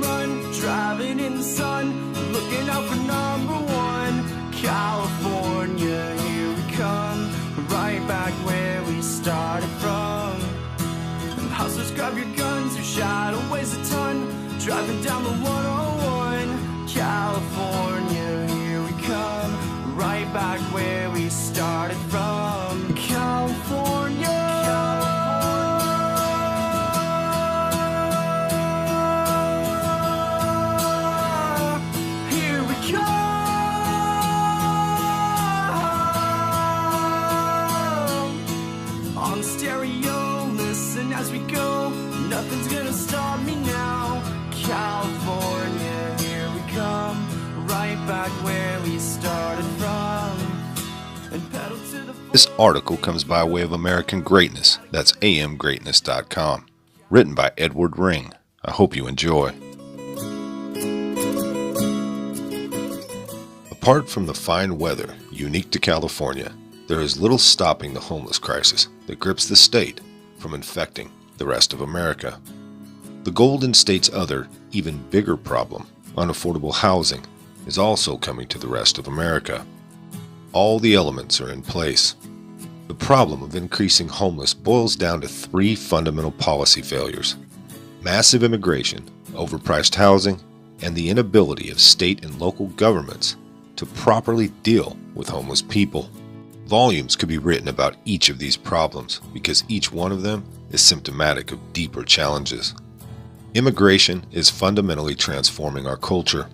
and run, driving in the sun, looking out for number one. California, here we come, right back where we started from. Hustlers, grab your guns, your shadow weighs a ton, driving down the 101. California, here we come, right back where we started from. California, here we come. On stereo, listen as we go, nothing's gonna stop me now. California, here we come, right back where we started from. And pedal to the This article comes by way of American Greatness, that's amgreatness.com, written by Edward Ring. I hope you enjoy. Apart from the fine weather unique to California, there is little stopping the homeless crisis that grips the state from infecting the rest of America. The Golden State's other, even bigger problem, unaffordable housing, is also coming to the rest of America. All the elements are in place. The problem of increasing homeless boils down to three fundamental policy failures: massive immigration, overpriced housing, and the inability of state and local governments to properly deal with homeless people. Volumes could be written about each of these problems because each one of them is symptomatic of deeper challenges. Immigration is fundamentally transforming our culture.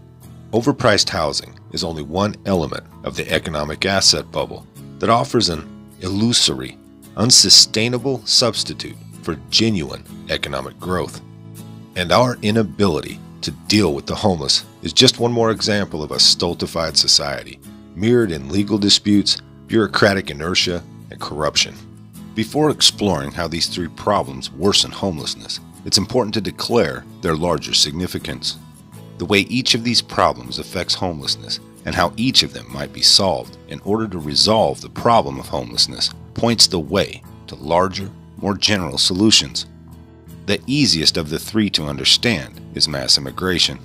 Overpriced housing is only one element of the economic asset bubble that offers an illusory, unsustainable substitute for genuine economic growth. And our inability to deal with the homeless is just one more example of a stultified society, mirrored in legal disputes, bureaucratic inertia, and corruption. Before exploring how these three problems worsen homelessness, it's important to declare their larger significance. The way each of these problems affects homelessness and how each of them might be solved in order to resolve the problem of homelessness points the way to larger, more general solutions. The easiest of the three to understand is mass immigration.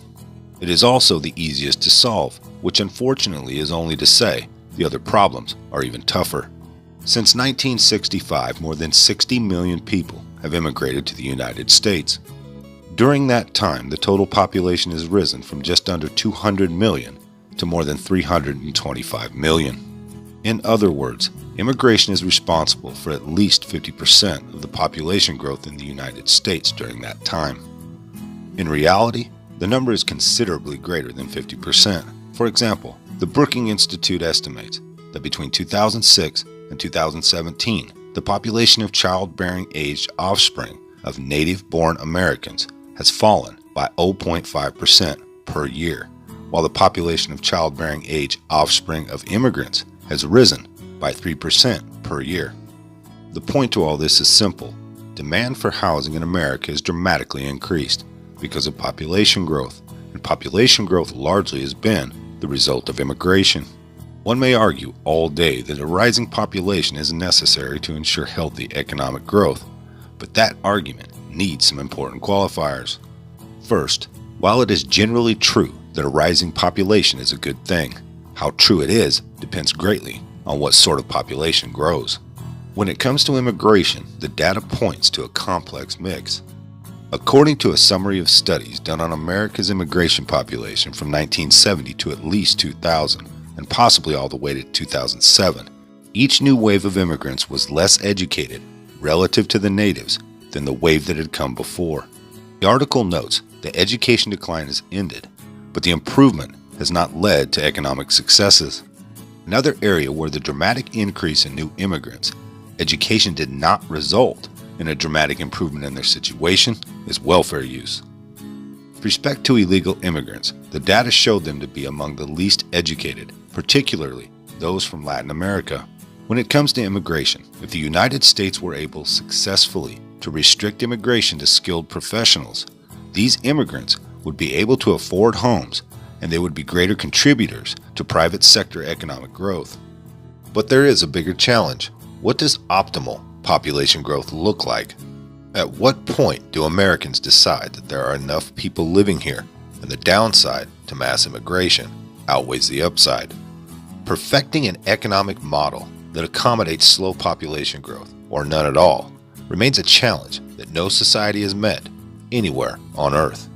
It is also the easiest to solve, which unfortunately is only to say the other problems are even tougher. Since 1965, more than 60 million people have immigrated to the United States. During that time, the total population has risen from just under 200 million to more than 325 million. In other words, immigration is responsible for at least 50% of the population growth in the United States during that time. In reality, the number is considerably greater than 50%. For example, the Brookings Institute estimates that between 2006 and 2017, the population of childbearing aged offspring of native-born Americans has fallen by 0.5% per year, while the population of childbearing age offspring of immigrants has risen by 3% per year. The point to all this is simple. Demand for housing in America has dramatically increased because of population growth, and population growth largely has been the result of immigration. One may argue all day that a rising population is necessary to ensure healthy economic growth, but that argument needs some important qualifiers. First, while it is generally true that a rising population is a good thing, how true it is depends greatly on what sort of population grows. When it comes to immigration, the data points to a complex mix. According to a summary of studies done on America's immigration population from 1970 to at least 2000, and possibly all the way to 2007, each new wave of immigrants was less educated relative to the natives than the wave that had come before. The article notes the education decline has ended, but the improvement has not led to economic successes. Another area where the dramatic increase in new immigrants, education did not result in a dramatic improvement in their situation, is welfare use. With respect to illegal immigrants, the data showed them to be among the least educated, particularly those from Latin America. When it comes to immigration, if the United States were able successfully to restrict immigration to skilled professionals, these immigrants would be able to afford homes and they would be greater contributors to private sector economic growth. But there is a bigger challenge. What does optimal population growth look like? At what point do Americans decide that there are enough people living here and the downside to mass immigration outweighs the upside. Perfecting an economic model that accommodates slow population growth, or none at all, remains a challenge that no society has met anywhere on Earth.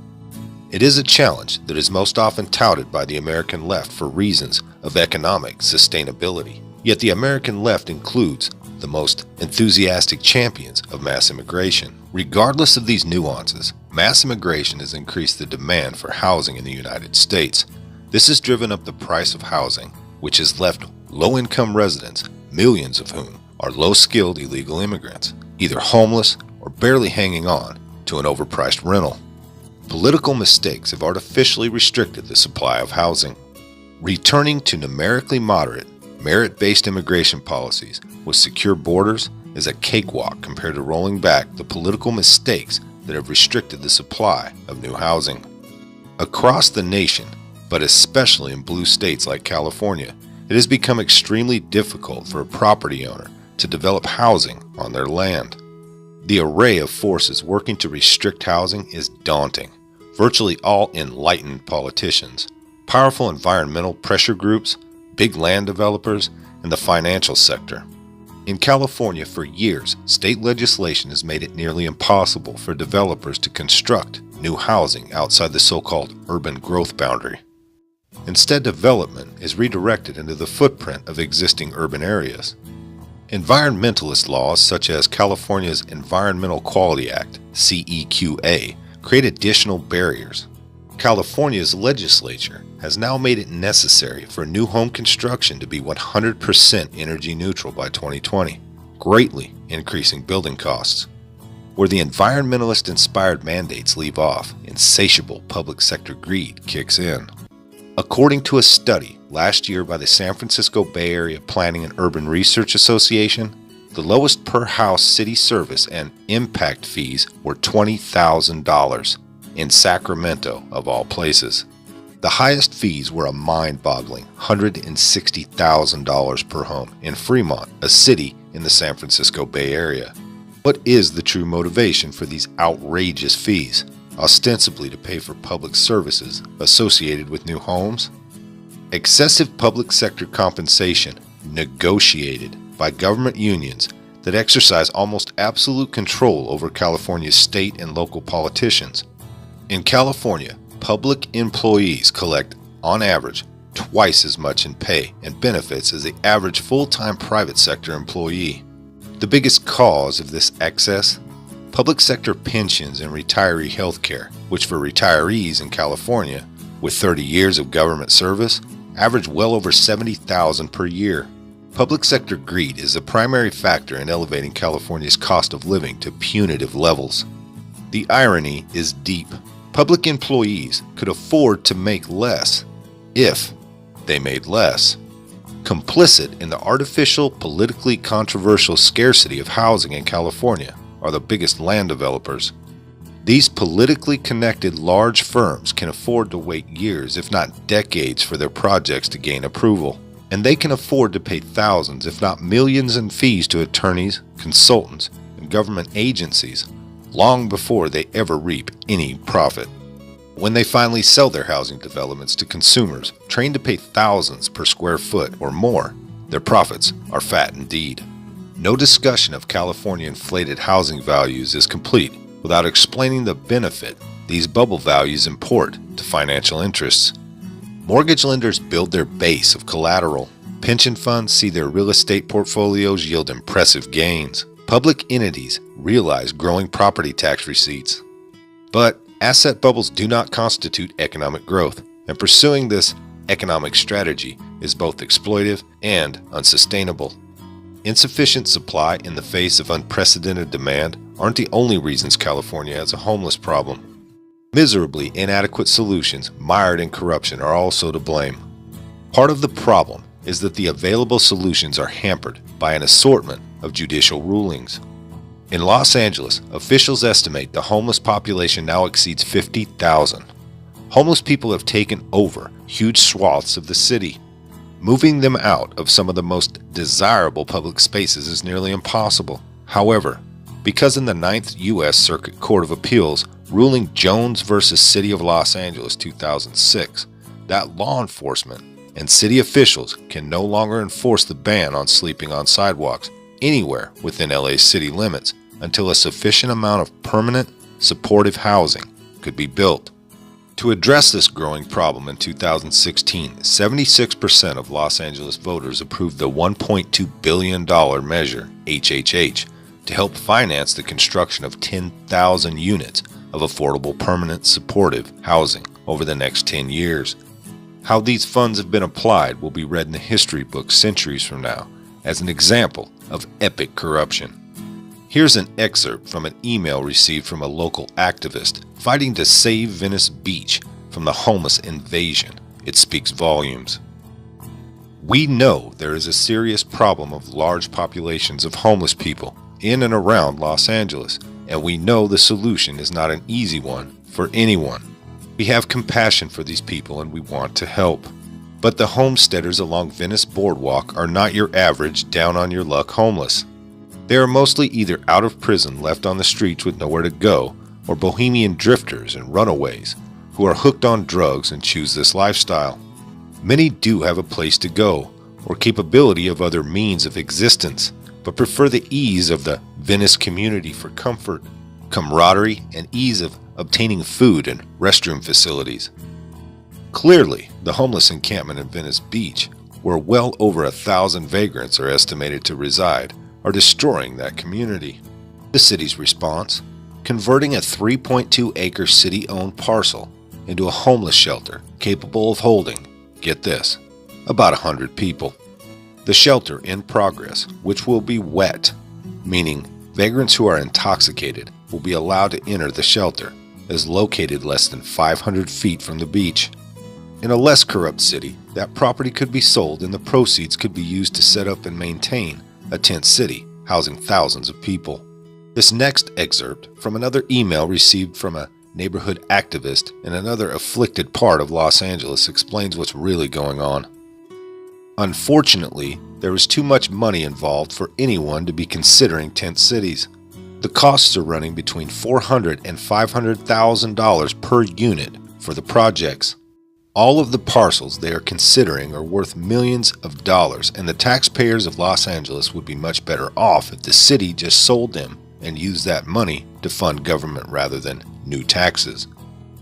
It is a challenge that is most often touted by the American left for reasons of economic sustainability. Yet the American left includes the most enthusiastic champions of mass immigration. Regardless of these nuances, mass immigration has increased the demand for housing in the United States. This has driven up the price of housing, which has left low-income residents, millions of whom are low-skilled illegal immigrants, either homeless or barely hanging on to an overpriced rental. Political mistakes have artificially restricted the supply of housing. Returning to numerically moderate, merit-based immigration policies with secure borders is a cakewalk compared to rolling back the political mistakes that have restricted the supply of new housing. Across the nation, but especially in blue states like California, it has become extremely difficult for a property owner to develop housing on their land. The array of forces working to restrict housing is daunting. Virtually all enlightened politicians, powerful environmental pressure groups, big land developers, and the financial sector. In California, for years, state legislation has made it nearly impossible for developers to construct new housing outside the so-called urban growth boundary. Instead, development is redirected into the footprint of existing urban areas. Environmentalist laws such as California's Environmental Quality Act, CEQA, create additional barriers. California's legislature has now made it necessary for new home construction to be 100% energy neutral by 2020, greatly increasing building costs. Where the environmentalist-inspired mandates leave off, insatiable public sector greed kicks in. According to a study last year by the San Francisco Bay Area Planning and Urban Research Association, the lowest per-house city service and impact fees were $20,000 in Sacramento, of all places. The highest fees were a mind-boggling $160,000 per home in Fremont, a city in the San Francisco Bay Area. What is the true motivation for these outrageous fees, ostensibly to pay for public services associated with new homes? Excessive public sector compensation negotiated by government unions that exercise almost absolute control over California's state and local politicians. In California, public employees collect, on average, twice as much in pay and benefits as the average full-time private sector employee. The biggest cause of this excess? Public sector pensions and retiree health care, which for retirees in California, with 30 years of government service, average well over $70,000 per year. Public sector greed is the primary factor in elevating California's cost of living to punitive levels. The irony is deep. Public employees could afford to make less if they made less. Complicit in the artificial, politically controversial scarcity of housing in California are the biggest land developers. These politically connected large firms can afford to wait years, if not decades, for their projects to gain approval. And they can afford to pay thousands, if not millions in fees to attorneys, consultants, and government agencies long before they ever reap any profit. When they finally sell their housing developments to consumers trained to pay thousands per square foot or more, their profits are fat indeed. No discussion of California inflated housing values is complete without explaining the benefit these bubble values import to financial interests. Mortgage lenders build their base of collateral. Pension funds see their real estate portfolios yield impressive gains. Public entities realize growing property tax receipts. But asset bubbles do not constitute economic growth, and pursuing this economic strategy is both exploitive and unsustainable. Insufficient supply in the face of unprecedented demand aren't the only reasons California has a homeless problem. Miserably inadequate solutions mired in corruption are also to blame. Part of the problem is that the available solutions are hampered by an assortment of judicial rulings. In Los Angeles, officials estimate the homeless population now exceeds 50,000. Homeless people have taken over huge swaths of the city. Moving them out of some of the most desirable public spaces is nearly impossible. However, because in the 9th U.S. Circuit Court of Appeals, ruling Jones versus City of Los Angeles 2006, that law enforcement and city officials can no longer enforce the ban on sleeping on sidewalks anywhere within LA's city limits until a sufficient amount of permanent, supportive housing could be built. To address this growing problem in 2016, 76% of Los Angeles voters approved the $1.2 billion measure, HHH, to help finance the construction of 10,000 units of affordable permanent supportive housing over the next 10 years. How these funds have been applied will be read in the history books centuries from now as an example of epic corruption. Here's an excerpt from an email received from a local activist fighting to save Venice Beach from the homeless invasion. It speaks volumes. We know there is a serious problem of large populations of homeless people in and around Los Angeles, and we know the solution is not an easy one for anyone. We have compassion for these people and we want to help. But the homesteaders along Venice Boardwalk are not your average down-on-your-luck homeless. They are mostly either out of prison left on the streets with nowhere to go, or bohemian drifters and runaways who are hooked on drugs and choose this lifestyle. Many do have a place to go, or capability of other means of existence, but prefer the ease of the Venice community for comfort, camaraderie, and ease of obtaining food and restroom facilities. Clearly, the homeless encampment in Venice Beach, where well over 1,000 vagrants are estimated to reside, are destroying that community. The city's response: converting a 3.2-acre city-owned parcel into a homeless shelter capable of holding, get this, about 100 people. The shelter in progress, which will be wet, meaning vagrants who are intoxicated will be allowed to enter the shelter, is located less than 500 feet from the beach. In a less corrupt city, that property could be sold and the proceeds could be used to set up and maintain a tent city housing thousands of people. This next excerpt from another email received from a neighborhood activist in another afflicted part of Los Angeles explains what's really going on. Unfortunately, there is too much money involved for anyone to be considering tent cities. The costs are running between $400,000 and $500,000 per unit for the projects. All of the parcels they are considering are worth millions of dollars, and the taxpayers of Los Angeles would be much better off if the city just sold them and used that money to fund government rather than new taxes.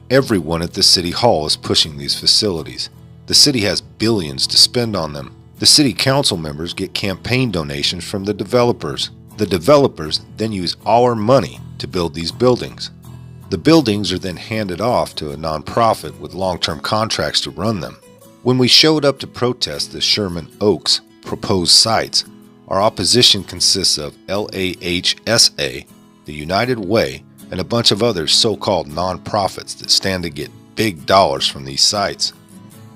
Everyone at the city hall is pushing these facilities. The city has billions to spend on them. The city council members get campaign donations from the developers. The developers then use our money to build these buildings. The buildings are then handed off to a nonprofit with long-term contracts to run them. When we showed up to protest the Sherman Oaks proposed sites, our opposition consists of LAHSA, the United Way, and a bunch of other so-called nonprofits that stand to get big dollars from these sites.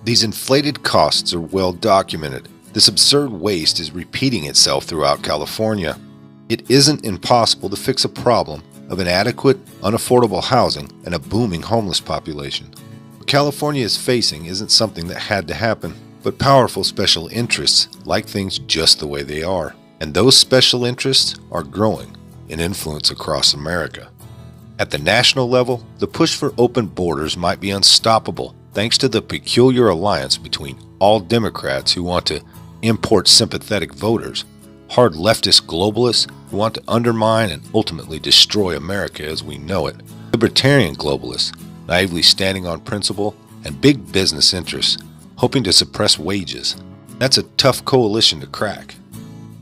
These inflated costs are well documented. This absurd waste is repeating itself throughout California. It isn't impossible to fix a problem of inadequate, unaffordable housing and a booming homeless population. What California is facing isn't something that had to happen, but powerful special interests like things just the way they are. And those special interests are growing in influence across America. At the national level, the push for open borders might be unstoppable thanks to the peculiar alliance between all Democrats who want to import sympathetic voters, hard leftist globalists who want to undermine and ultimately destroy America as we know it, libertarian globalists naively standing on principle, and big business interests hoping to suppress wages. That's a tough coalition to crack.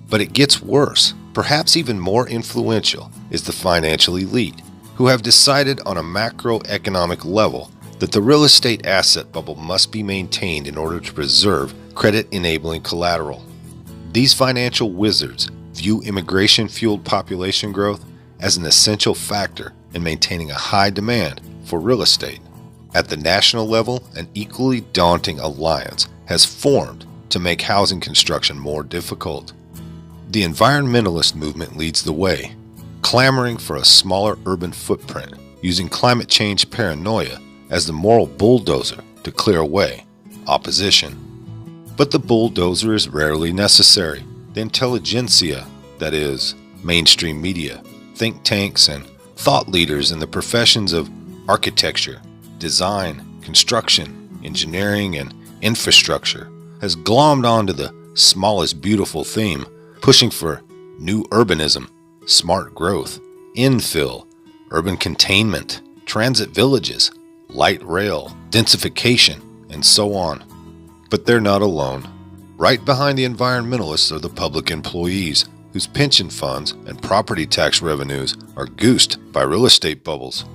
But it gets worse. Perhaps even more influential is the financial elite, who have decided on a macroeconomic level that the real estate asset bubble must be maintained in order to preserve credit-enabling collateral. These financial wizards view immigration-fueled population growth as an essential factor in maintaining a high demand for real estate. At the national level, an equally daunting alliance has formed to make housing construction more difficult. The environmentalist movement leads the way, clamoring for a smaller urban footprint, using climate change paranoia as the moral bulldozer to clear away opposition. But the bulldozer is rarely necessary. The intelligentsia, that is, mainstream media, think tanks, and Thought leaders in the professions of architecture, design, construction, engineering, and infrastructure has glommed onto the smallest beautiful theme, pushing for new urbanism, smart growth, infill, urban containment, transit villages, light rail, densification, and so on. But they're not alone. Right behind the environmentalists are the public employees, whose pension funds and property tax revenues are goosed by real estate bubbles.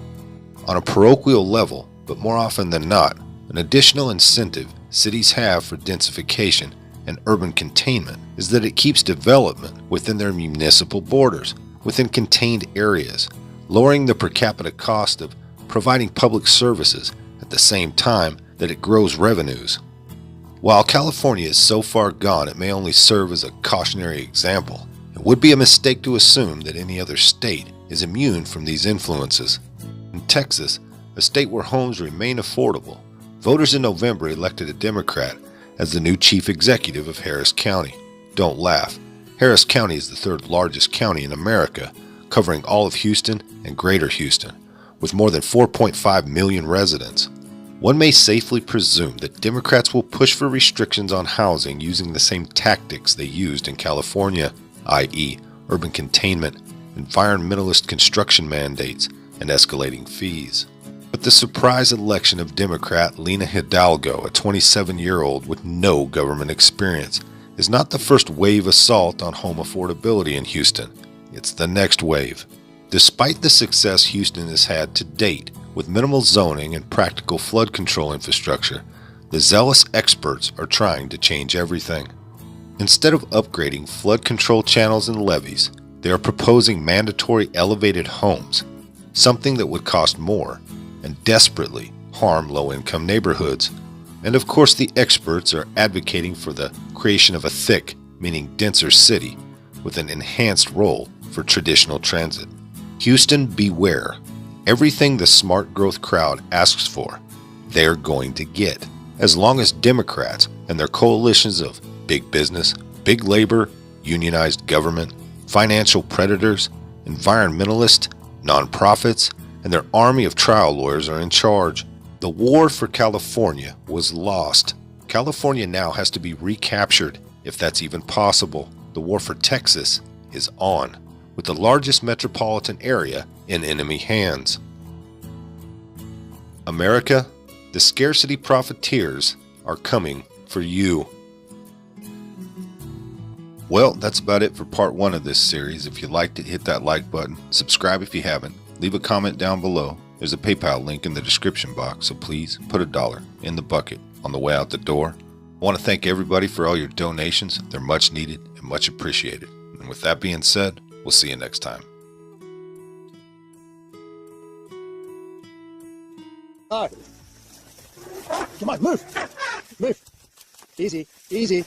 On a parochial level, but more often than not, an additional incentive cities have for densification and urban containment is that it keeps development within their municipal borders, within contained areas, lowering the per capita cost of providing public services at the same time that it grows revenues. While California is so far gone it may only serve as a cautionary example, it would be a mistake to assume that any other state is immune from these influences. In Texas, a state where homes remain affordable, voters in November elected a Democrat as the new chief executive of Harris County. Don't laugh. Harris County is the third largest county in America, covering all of Houston and Greater Houston, with more than 4.5 million residents. One may safely presume that Democrats will push for restrictions on housing using the same tactics they used in California, i.e., urban containment, environmentalist construction mandates, and escalating fees. But the surprise election of Democrat Lena Hidalgo, a 27-year-old with no government experience, is not the first wave assault on home affordability in Houston. It's the next wave. Despite the success Houston has had to date with minimal zoning and practical flood control infrastructure, the zealous experts are trying to change everything. Instead of upgrading flood control channels and levees, they are proposing mandatory elevated homes, something that would cost more and desperately harm low-income neighborhoods. And of course the experts are advocating for the creation of a thick, meaning denser city, with an enhanced role for traditional transit. Houston, beware. Everything the smart growth crowd asks for, they're going to get, as long as Democrats and their coalitions of big business, big labor, unionized government, financial predators, environmentalists, nonprofits, and their army of trial lawyers are in charge. The war for California was lost. California now has to be recaptured, if that's even possible. The war for Texas is on, with the largest metropolitan area in enemy hands. America, the scarcity profiteers are coming for you. Well, that's about it for part 1 of this series. If you liked it, hit that like button. Subscribe if you haven't. Leave a comment down below. There's a PayPal link in the description box, so please put $1 in the bucket on the way out the door. I want to thank everybody for all your donations. They're much needed and much appreciated. And with that being said, we'll see you next time. All right. Come on, move. Move. Easy, easy.